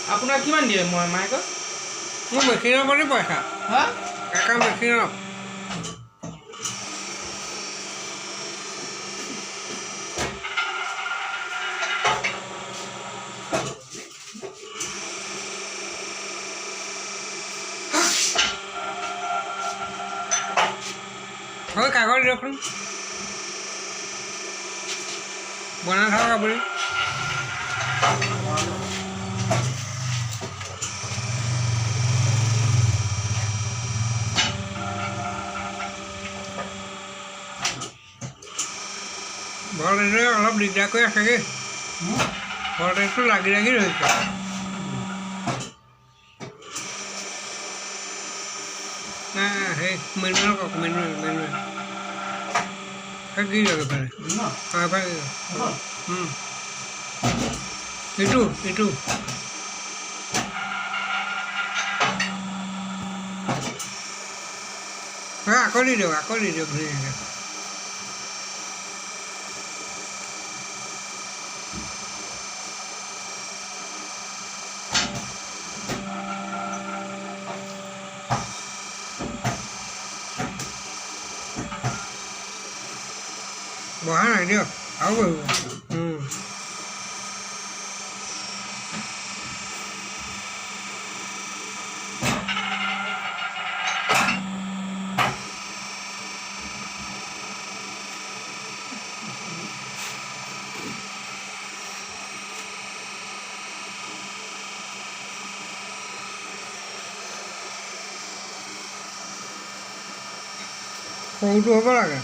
আপোনাক কিমান দিয়ে মাহেকত? মোৰ মেচিনৰ প্ৰতি পইচা হা এটা মেচিনৰ হয় কাগজ দিয়কচোন বনাই থাকক আপুনি ভল্টেজে অলপ দিগদাৰ কৰি আছে দেই ভল্টেজটো লাগি লাগি ৰৈছে সেই মেনুৱেল কওক মেনুৱেল সেই কি যাবে পাৰে এফালে ইটো আকৌ দি দিয়ক ধুনীয়াকৈ বহা নাই দিয়ক আৰু বহিব সৰুটো হ'ব লাগে